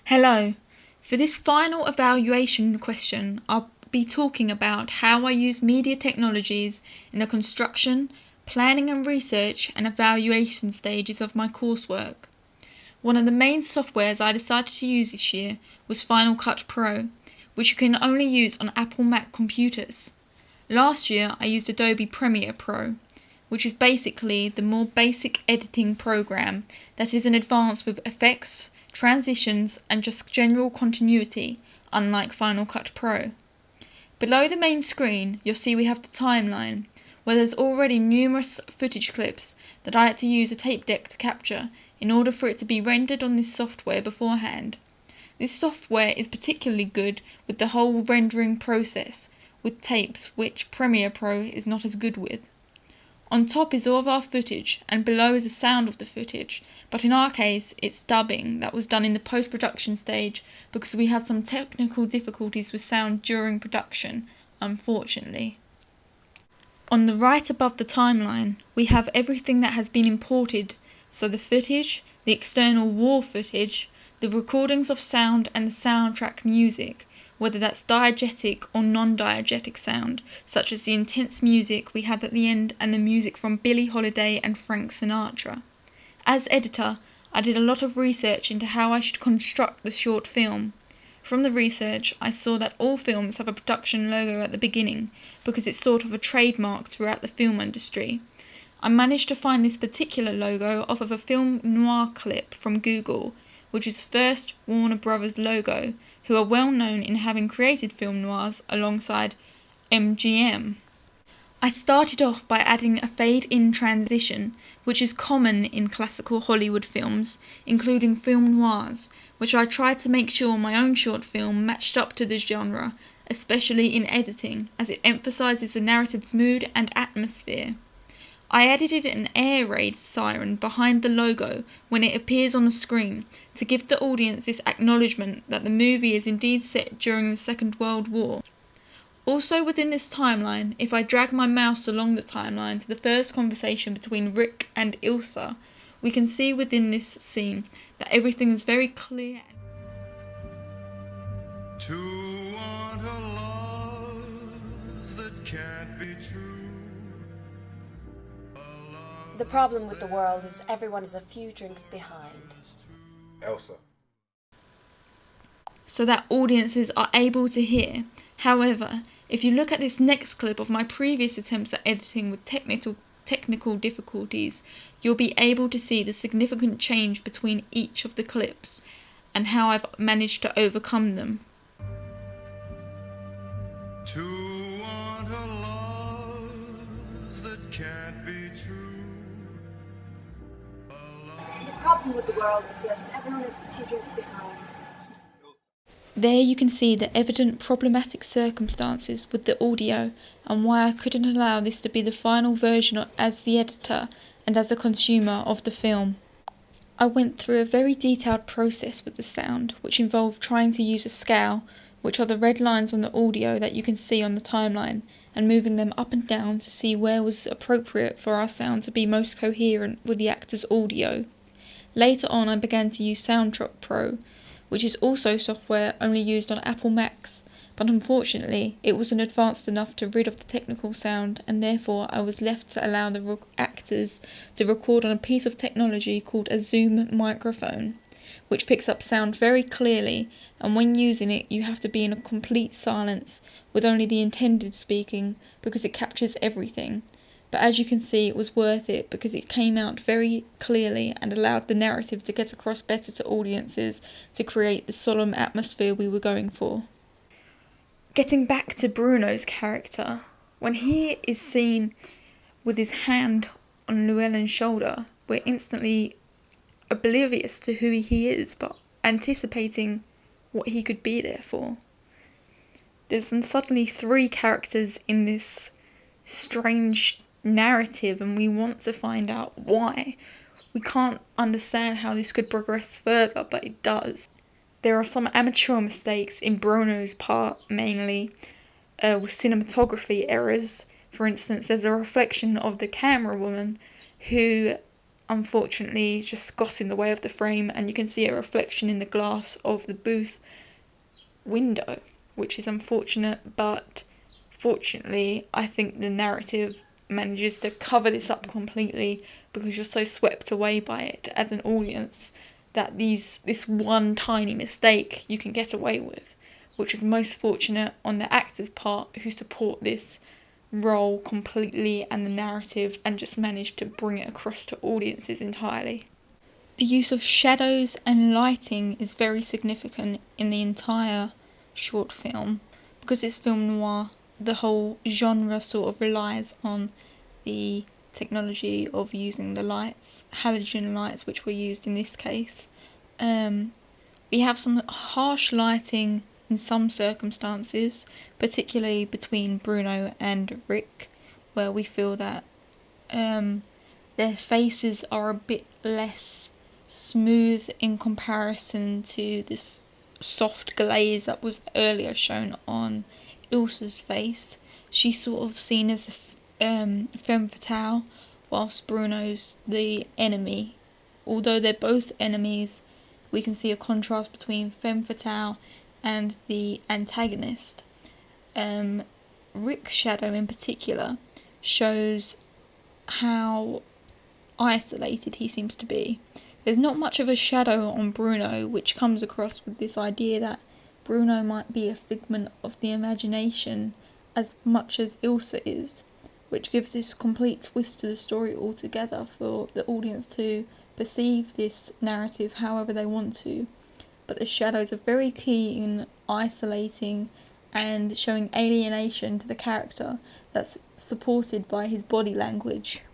Hello. For this final evaluation question, I'll be talking about how I use media technologies in the construction, planning and research and evaluation stages of my coursework. One of the main softwares I decided to use this year was Final Cut Pro, which you can only use on Apple Mac computers. Last year I used Adobe Premiere Pro, which is basically the more basic editing program that is an advance with effects, transitions and just general continuity, unlike Final Cut Pro. Below the main screen you'll see we have the timeline, where there's already numerous footage clips that I had to use a tape deck to capture in order for it to be rendered on this software beforehand. This software is particularly good with the whole rendering process with tapes, which Premiere Pro is not as good with. On top is all of our footage, and below is the sound of the footage, but in our case it's dubbing that was done in the post-production stage because we had some technical difficulties with sound during production, unfortunately. On the right above the timeline we have everything that has been imported, so the footage, the external wall footage, the recordings of sound and the soundtrack music, whether that's diegetic or non-diegetic sound, such as the intense music we had at the end and the music from Billie Holiday and Frank Sinatra. As editor, I did a lot of research into how I should construct the short film. From the research, I saw that all films have a production logo at the beginning, because it's sort of a trademark throughout the film industry. I managed to find this particular logo off of a film noir clip from Google, which is first Warner Brothers logo, who are well known in having created film noirs alongside MGM. I started off by adding a fade-in transition, which is common in classical Hollywood films, including film noirs, which I tried to make sure my own short film matched up to the genre, especially in editing, as it emphasises the narrative's mood and atmosphere. I edited an air raid siren behind the logo when it appears on the screen to give the audience this acknowledgement that the movie is indeed set during the Second World War. Also within this timeline, if I drag my mouse along the timeline to the first conversation between Rick and Ilsa, we can see within this scene that everything is very clear. To want a love that can't be true. The problem with the world is everyone is a few drinks behind. Elsa. So that audiences are able to hear. However, if you look at this next clip of my previous attempts at editing with technical difficulties, you'll be able to see the significant change between each of the clips and how I've managed to overcome them. To want a love that can't be true. The problem with the world is that everyone is a few drinks behind. There you can see the evident problematic circumstances with the audio and why I couldn't allow this to be the final version as the editor and as a consumer of the film. I went through a very detailed process with the sound, which involved trying to use a scale, which are the red lines on the audio that you can see on the timeline, and moving them up and down to see where was appropriate for our sound to be most coherent with the actor's audio. Later on I began to use Soundtrack Pro, which is also software only used on Apple Macs, but unfortunately it wasn't advanced enough to rid of the technical sound, and therefore I was left to allow the actors to record on a piece of technology called a Zoom microphone, which picks up sound very clearly, and when using it you have to be in a complete silence with only the intended speaking because it captures everything. But as you can see, it was worth it because it came out very clearly and allowed the narrative to get across better to audiences to create the solemn atmosphere we were going for. Getting back to Bruno's character, when he is seen with his hand on Llewellyn's shoulder, we're instantly oblivious to who he is, but anticipating what he could be there for. There's suddenly three characters in this strange narrative and we want to find out why. We can't understand how this could progress further, but it does. There are some amateur mistakes in Bruno's part, mainly with cinematography errors. For instance, there's a reflection of the camera woman who unfortunately just got in the way of the frame, and you can see a reflection in the glass of the booth window, which is unfortunate, but fortunately I think the narrative manages to cover this up completely, because you're so swept away by it as an audience that this one tiny mistake you can get away with, which is most fortunate on the actor's part, who support this role completely and the narrative, and just manage to bring it across to audiences entirely. The use of shadows and lighting is very significant in the entire short film. Because it's film noir, the whole genre sort of relies on the technology of using the lights, halogen lights, which were used in this case. We have some harsh lighting in some circumstances, particularly between Bruno and Rick, where we feel that their faces are a bit less smooth in comparison to this soft glaze that was earlier shown on Ilsa's face. She's sort of seen as a femme fatale, whilst Bruno's the enemy. Although they're both enemies, we can see a contrast between femme fatale and the antagonist. Rick's shadow in particular shows how isolated he seems to be. There's not much of a shadow on Bruno, which comes across with this idea that Bruno might be a figment of the imagination as much as Ilsa is, which gives this complete twist to the story altogether for the audience to perceive this narrative however they want to. But the shadows are very key in isolating and showing alienation to the character, that's supported by his body language.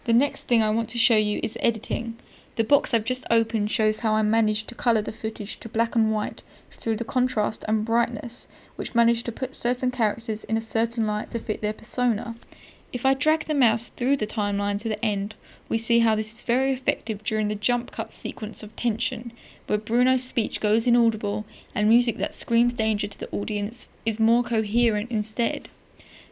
The next thing I want to show you is editing. The box I've just opened shows how I managed to colour the footage to black and white through the contrast and brightness, which managed to put certain characters in a certain light to fit their persona. If I drag the mouse through the timeline to the end, we see how this is very effective during the jump cut sequence of tension, where Bruno's speech goes inaudible and music that screams danger to the audience is more coherent instead.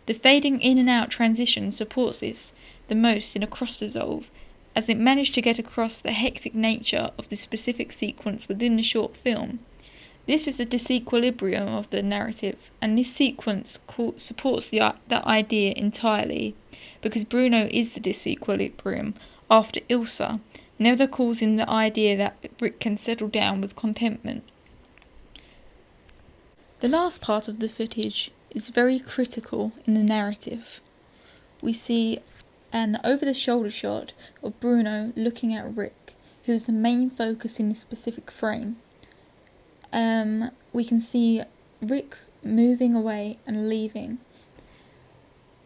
The fading in and out transition supports this the most in a cross dissolve, as it managed to get across the hectic nature of the specific sequence within the short film. This is a disequilibrium of the narrative, and this sequence supports that idea entirely, because Bruno is the disequilibrium after Ilsa, never causing the idea that Rick can settle down with contentment. The last part of the footage is very critical in the narrative. We see an over-the-shoulder shot of Bruno looking at Rick, who is the main focus in this specific frame. We can see Rick moving away and leaving.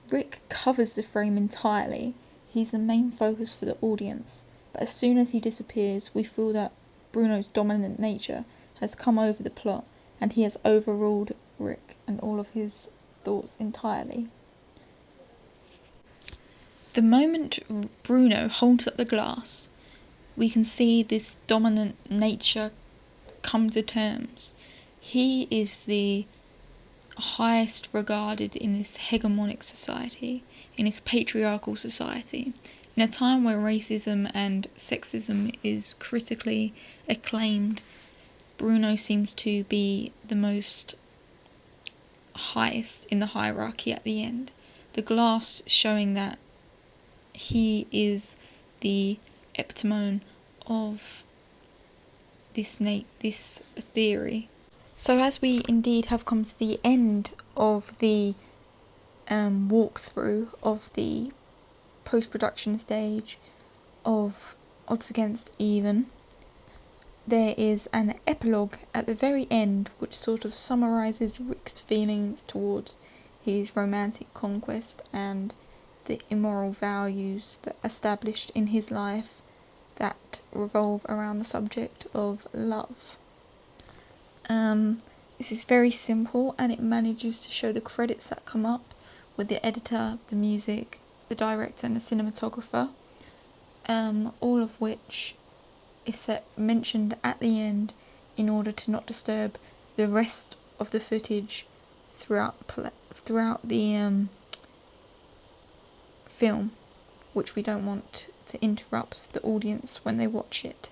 Rick covers the frame entirely. He's the main focus for the audience. But as soon as he disappears, we feel that Bruno's dominant nature has come over the plot, and he has overruled Rick and all of his thoughts entirely. The moment Bruno holds up the glass, we can see this dominant nature come to terms. He is the highest regarded in this hegemonic society, in this patriarchal society. In a time where racism and sexism is critically acclaimed, Bruno seems to be the most highest in the hierarchy at the end. The glass showing that he is the epitome of this theory. So as we indeed have come to the end of the walkthrough of the post-production stage of Odds Against Even, there is an epilogue at the very end which sort of summarises Rick's feelings towards his romantic conquest and the immoral values that established in his life that revolve around the subject of love. This is very simple, and it manages to show the credits that come up with the editor, the music, the director and the cinematographer, all of which is mentioned at the end in order to not disturb the rest of the footage throughout the film, which we don't want to interrupt the audience when they watch it.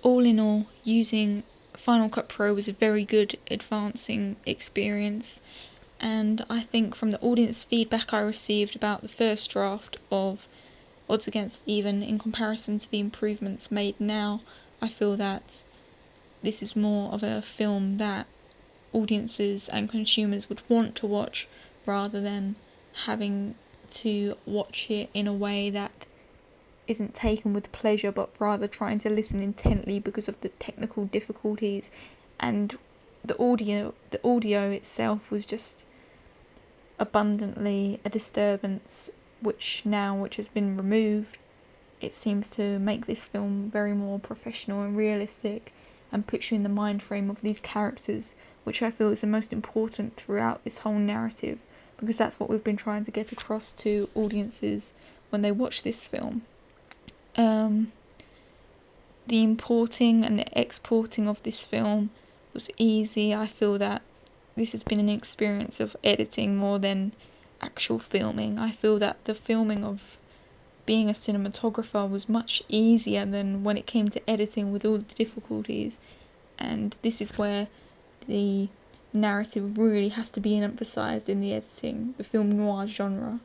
All in all, using Final Cut Pro was a very good advancing experience, and I think from the audience feedback I received about the first draft of Odds Against Even in comparison to the improvements made now, I feel that this is more of a film that audiences and consumers would want to watch rather than having to watch it in a way that isn't taken with pleasure but rather trying to listen intently because of the technical difficulties. And the audio itself was just abundantly a disturbance, which has been removed, it seems to make this film very more professional and realistic and puts you in the mind frame of these characters, which I feel is the most important throughout this whole narrative, because that's what we've been trying to get across to audiences when they watch this film. The importing and the exporting of this film was easy. I feel that this has been an experience of editing more than actual filming. I feel that the filming of being a cinematographer was much easier than when it came to editing with all the difficulties, and this is where the narrative really has to be emphasised in the editing, the film noir genre.